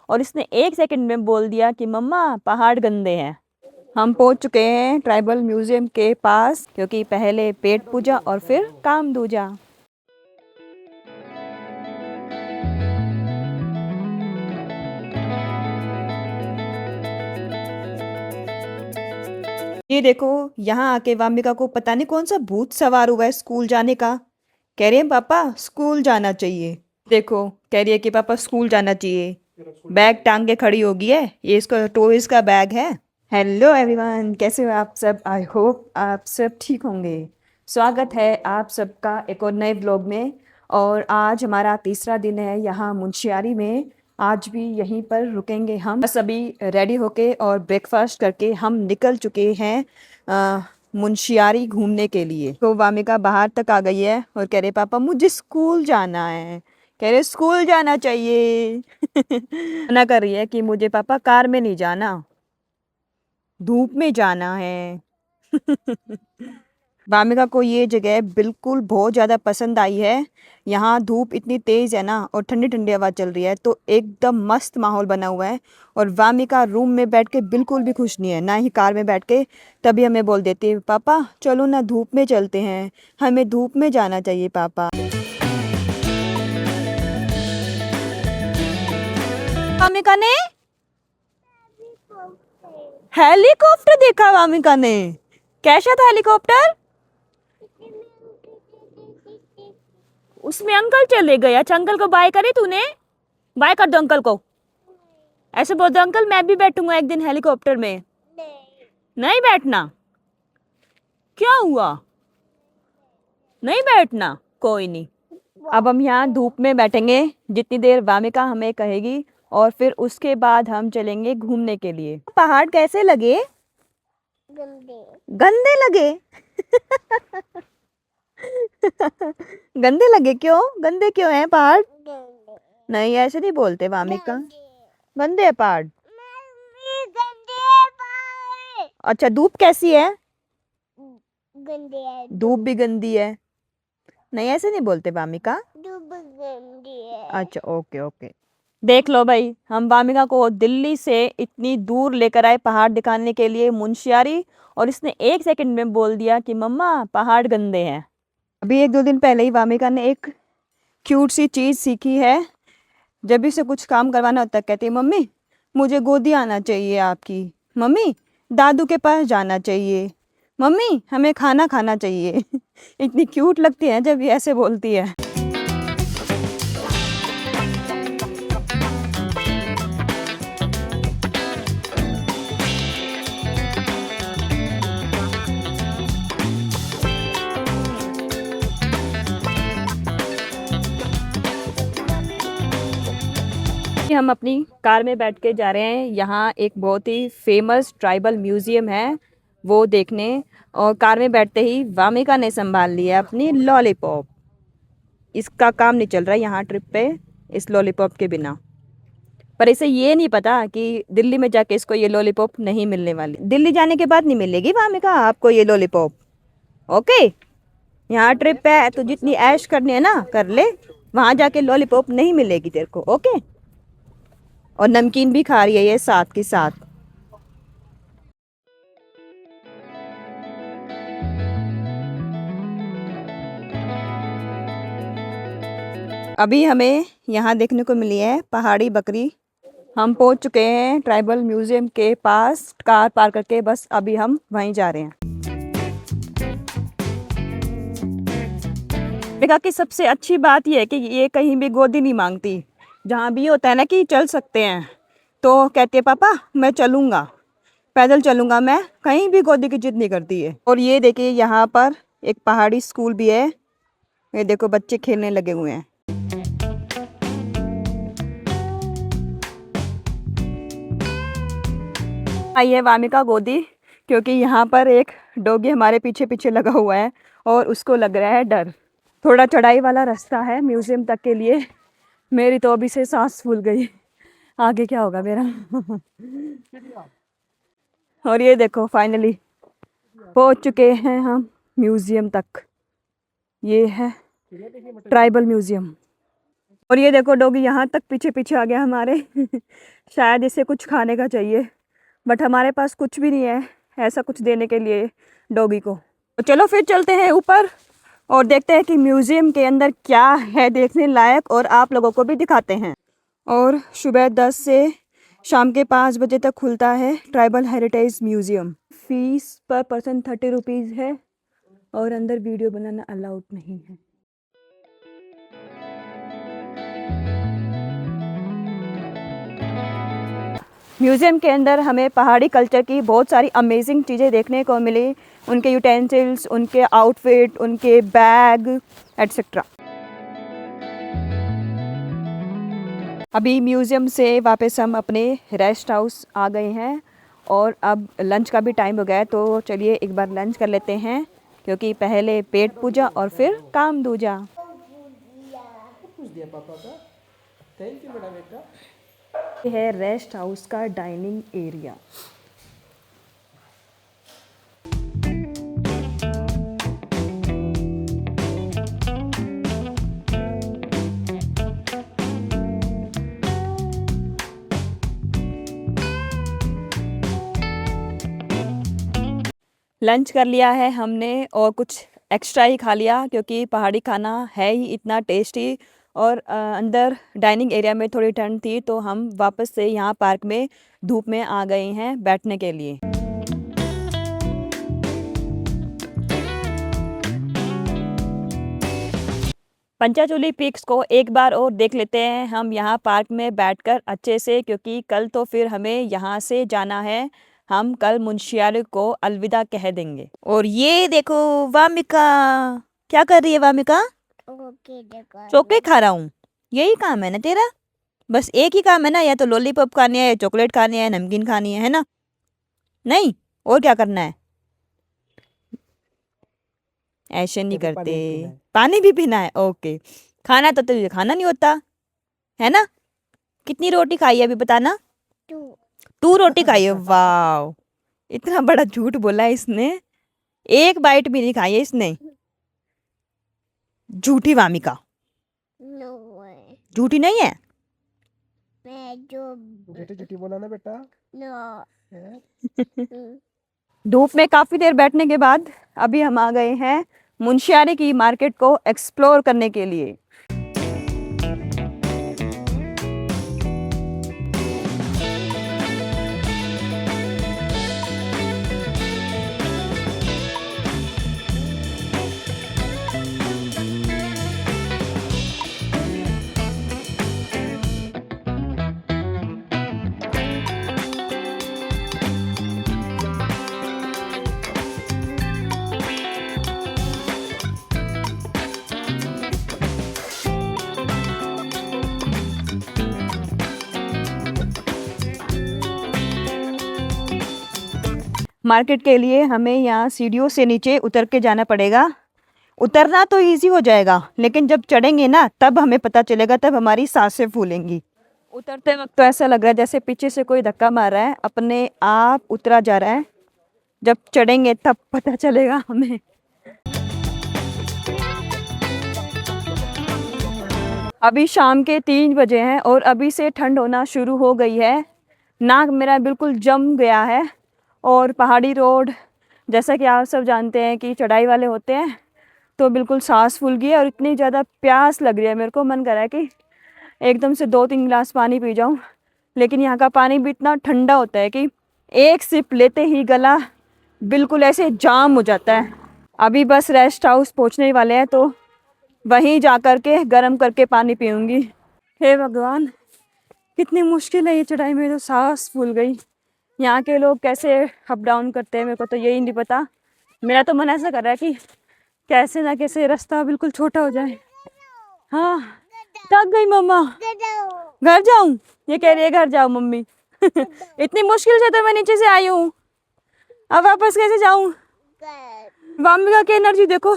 और इसने 1 सेकंड में बोल दिया कि मम्मा पहाड़ गंदे हैं। हम पहुंच चुके हैं ट्राइबल म्यूजियम के पास, क्योंकि पहले पेट पूजा और फिर काम दूजा। ये देखो, यहाँ आके वामिका को पता नहीं कौन सा भूत सवार हुआ है स्कूल जाने का। कह रही है पापा स्कूल जाना चाहिए। देखो, कह रही है कि पापा स्कूल जाना चाहिए। बैग टांग के खड़ी होगी है, ये इसका टॉयज का बैग है। हेलो एवरीवन, कैसे हो आप सब? आई होप आप सब ठीक होंगे। स्वागत है आप सबका एक और नए ब्लॉग में। और आज हमारा तीसरा दिन है यहाँ मुंशियारी में। आज भी यहीं पर रुकेंगे हम। बस अभी रेडी होके और ब्रेकफास्ट करके हम निकल चुके हैं मुंशियारी घूमने के लिए। तो वामिका बाहर तक आ गई है और कह रहे पापा मुझे स्कूल जाना है। कह रहे स्कूल जाना चाहिए। मना कर रही है कि मुझे पापा कार में नहीं जाना, धूप में जाना है। वामिका को ये जगह बिल्कुल बहुत ज़्यादा पसंद आई है। यहाँ धूप इतनी तेज़ है ना और ठंडी ठंडी हवा चल रही है, तो एकदम मस्त माहौल बना हुआ है। और वामिका रूम में बैठ के बिल्कुल भी खुश नहीं है, ना ही कार में बैठ के। तभी हमें बोल देती है पापा चलो ना धूप में चलते हैं, हमें धूप में जाना चाहिए पापा। वामिका ने हेलीकॉप्टर देखा। वामिका ने कैसा था हेलीकॉप्टर? उसमें अंकल चले गए। अच्छा अंकल को बाय करे तूने? बाय कर दो अंकल को। ऐसे बोल दो अंकल मैं भी बैठूंगा एक दिन हेलीकॉप्टर में। नहीं बैठना? क्या हुआ? नहीं बैठना? कोई नहीं, अब हम यहाँ धूप में बैठेंगे जितनी देर वामिका हमें कहेगी, और फिर उसके बाद हम चलेंगे घूमने के लिए। पहाड़ कैसे लगे? गंदे। गंदे लगे? गंदे लगे? क्यों गंदे क्यों हैं पहाड़? नहीं ऐसे नहीं बोलते वामिका, गंदे है पहाड़। अच्छा धूप कैसी है? गंदी है। धूप भी गंदी है? नहीं ऐसे नहीं बोलते वामिका, धूप गंदी है। अच्छा ओके ओके। देख लो भाई, हम वामिका को दिल्ली से इतनी दूर लेकर आए पहाड़ दिखाने के लिए मुंशियारी, और इसने 1 सेकंड में बोल दिया कि मम्मा पहाड़ गंदे हैं। अभी 1-2 दिन पहले ही वामिका ने एक क्यूट सी चीज़ सीखी है। जब भी उसे कुछ काम करवाना होता है कहती है मम्मी मुझे गोदी आना चाहिए आपकी, मम्मी दादू के पास जाना चाहिए, मम्मी हमें खाना खाना चाहिए। इतनी क्यूट लगती है जब ये ऐसे बोलती है। हम अपनी कार में बैठ के जा रहे हैं यहाँ एक बहुत ही फेमस ट्राइबल म्यूजियम है वो देखने। और कार में बैठते ही वामिका ने संभाल लिया अपनी लॉलीपॉप। इसका काम नहीं चल रहा है यहाँ ट्रिप पे इस लॉलीपॉप के बिना। पर इसे ये नहीं पता कि दिल्ली में जाके इसको ये लॉलीपॉप नहीं मिलने वाली। दिल्ली जाने के बाद नहीं मिलेगी वामिका आपको ये लॉलीपॉप। ओके, यहाँ ट्रिप पे है तो जितनी ऐश करनी है ना कर ले, वहाँ जाके लॉलीपॉप नहीं मिलेगी तेरे को। ओके, और नमकीन भी खा रही है ये साथ के साथ। अभी हमें यहाँ देखने को मिली है पहाड़ी बकरी। हम पहुँच चुके हैं ट्राइबल म्यूजियम के पास, कार पार्क करके बस अभी हम वहीं जा रहे हैं। देखा कि सबसे अच्छी बात यह है कि ये कहीं भी गोदी नहीं मांगती। जहाँ भी होता है ना कि चल सकते हैं तो कहती है पापा मैं चलूँगा, पैदल चलूँगा मैं, कहीं भी गोदी की जिद नहीं करती है। और ये देखिए यहाँ पर एक पहाड़ी स्कूल भी है। ये देखो बच्चे खेलने लगे हुए हैं। आई है वामिका गोदी, क्योंकि यहाँ पर एक डॉगी हमारे पीछे पीछे लगा हुआ है और उसको लग रहा है डर। थोड़ा चढ़ाई वाला रास्ता है म्यूजियम तक के लिए। मेरी तो अभी से सांस फूल गई, आगे क्या होगा मेरा। और ये देखो फाइनली पहुंच चुके हैं हम म्यूजियम तक। ये है ट्राइबल म्यूजियम। और ये देखो डॉगी यहाँ तक पीछे पीछे आ गया हमारे। शायद इसे कुछ खाने का चाहिए, बट हमारे पास कुछ भी नहीं है ऐसा कुछ देने के लिए डॉगी को। तो चलो फिर चलते हैं ऊपर और देखते हैं कि म्यूज़ियम के अंदर क्या है देखने लायक, और आप लोगों को भी दिखाते हैं। और सुबह 10 से शाम के 5 बजे तक खुलता है ट्राइबल हेरिटेज म्यूज़ियम। फीस पर पर्सन 30 रुपीज़ है और अंदर वीडियो बनाना अलाउड नहीं है। म्यूज़ियम के अंदर हमें पहाड़ी कल्चर की बहुत सारी अमेजिंग चीज़ें देखने को मिली, उनके यूटेंसिल्स, उनके आउटफिट, उनके बैग एट्सेट्रा। अभी म्यूज़ियम से वापस हम अपने रेस्ट हाउस आ गए हैं और अब लंच का भी टाइम हो गया है, तो चलिए एक बार लंच कर लेते हैं, क्योंकि पहले पेट पूजा और फिर काम दूजा। थैंक यू बेटा बेटा। ये है रेस्ट हाउस का डाइनिंग एरिया। लंच कर लिया है हमने और कुछ एक्स्ट्रा ही खा लिया, क्योंकि पहाड़ी खाना है ही इतना टेस्टी। और अंदर डाइनिंग एरिया में थोड़ी ठंड थी, तो हम वापस से यहाँ पार्क में धूप में आ गए हैं बैठने के लिए। पंचाचूली पीक्स को एक बार और देख लेते हैं हम यहाँ पार्क में बैठकर अच्छे से, क्योंकि कल तो फिर हमें यहाँ से जाना है। हम कल मुंशियारी को अलविदा कह देंगे। और ये देखो वामिका, क्या कर रही है वामिका? चोके खा रहा हूँ। यही काम है ना तेरा? बस एक ही काम है ना, या तो लॉलीपॉप खानी है, या चॉकलेट खानी है, नमकीन खानी है ना? नहीं, और क्या करना है? ऐसे नहीं करते। पानी भी पीना है, ओके। खाना तो तुझे खाना नहीं होता है ना? कितनी रोटी खाई है अभी बताना? 2 रोटी खाई है, वाह! इतना बड़ा झूठ बोला है इसने। एक बाइट भी नहीं खाई है इसने। झूठी वामिका। झूठी नहीं है। झूठी झूठी बोला ना बेटा। धूप में काफी देर बैठने के बाद अभी हम आ गए हैं मुंशियारी की मार्केट को एक्सप्लोर करने के लिए। मार्केट के लिए हमें यहाँ सीढ़ियों से नीचे उतर के जाना पड़ेगा। उतरना तो इजी हो जाएगा, लेकिन जब चढ़ेंगे ना तब हमें पता चलेगा, तब हमारी सांसें फूलेंगी। उतरते वक्त तो ऐसा लग रहा है जैसे पीछे से कोई धक्का मार रहा है, अपने आप उतरा जा रहा है। जब चढ़ेंगे तब पता चलेगा हमें। अभी शाम के 3 बजे हैं और अभी से ठंड होना शुरू हो गई है। नाक मेरा बिल्कुल जम गया है। और पहाड़ी रोड, जैसा कि आप सब जानते हैं कि चढ़ाई वाले होते हैं, तो बिल्कुल सांस फूल गई है और इतनी ज़्यादा प्यास लग रही है। मेरे को मन कर रहा है कि एकदम से 2-3 गिलास पानी पी जाऊं, लेकिन यहाँ का पानी भी इतना ठंडा होता है कि एक सिप लेते ही गला बिल्कुल ऐसे जाम हो जाता है। अभी बस रेस्ट हाउस पहुँचने वाले हैं, तो वहीं जा कर के गर्म करके पानी पीऊँगी। हे भगवान, कितनी मुश्किल है ये चढ़ाई, में तो सांस फूल गई। यहाँ के लोग कैसे अप डाउन करते हैं मेरे को तो यही नहीं पता। मेरा तो मन ऐसा कर रहा है कि कैसे ना कैसे रास्ता बिल्कुल छोटा हो जाए। हाँ, थक गई मम्मा। घर जाऊं? ये कह रही है घर जाओ मम्मी। इतनी मुश्किल से तो मैं नीचे से आई हूँ, अब वापस कैसे जाऊं? वामिका की एनर्जी देखो,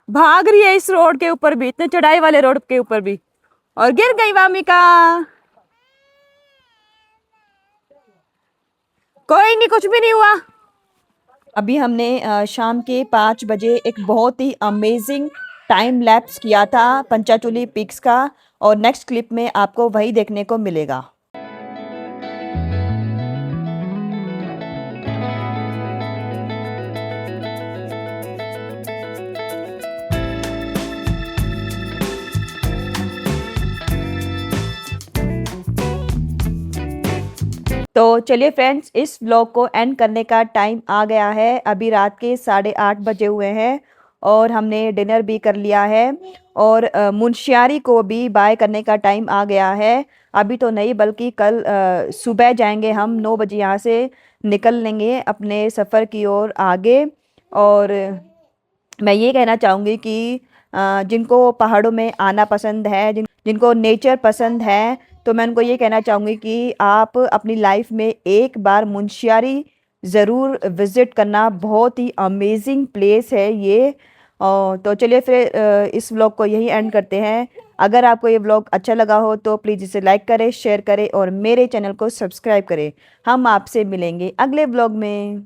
भाग रही है इस रोड के ऊपर भी, इतने चढ़ाई वाले रोड के ऊपर भी, और गिर गई वामिका। कोई नहीं, कुछ भी नहीं हुआ। अभी हमने शाम के 5 बजे एक बहुत ही अमेजिंग टाइम लैप्स किया था पंचाचूली पिक्स का, और नेक्स्ट क्लिप में आपको वही देखने को मिलेगा। तो चलिए फ्रेंड्स, इस व्लॉग को एंड करने का टाइम आ गया है। अभी रात के 8:30 बजे हुए हैं और हमने डिनर भी कर लिया है, और मुंशियारी को भी बाय करने का टाइम आ गया है। अभी तो नहीं, बल्कि कल सुबह जाएंगे हम, 9 बजे यहाँ से निकल लेंगे अपने सफ़र की ओर आगे। और मैं ये कहना चाहूँगी कि जिनको पहाड़ों में आना पसंद है, जिनको नेचर पसंद है, तो मैं उनको ये कहना चाहूँगी कि आप अपनी लाइफ में एक बार मुंशियारी ज़रूर विज़िट करना। बहुत ही अमेजिंग प्लेस है ये। तो चलिए फिर इस व्लॉग को यही एंड करते हैं। अगर आपको ये व्लॉग अच्छा लगा हो तो प्लीज़ इसे लाइक करें, शेयर करें और मेरे चैनल को सब्सक्राइब करें। हम आपसे मिलेंगे अगले व्लॉग में।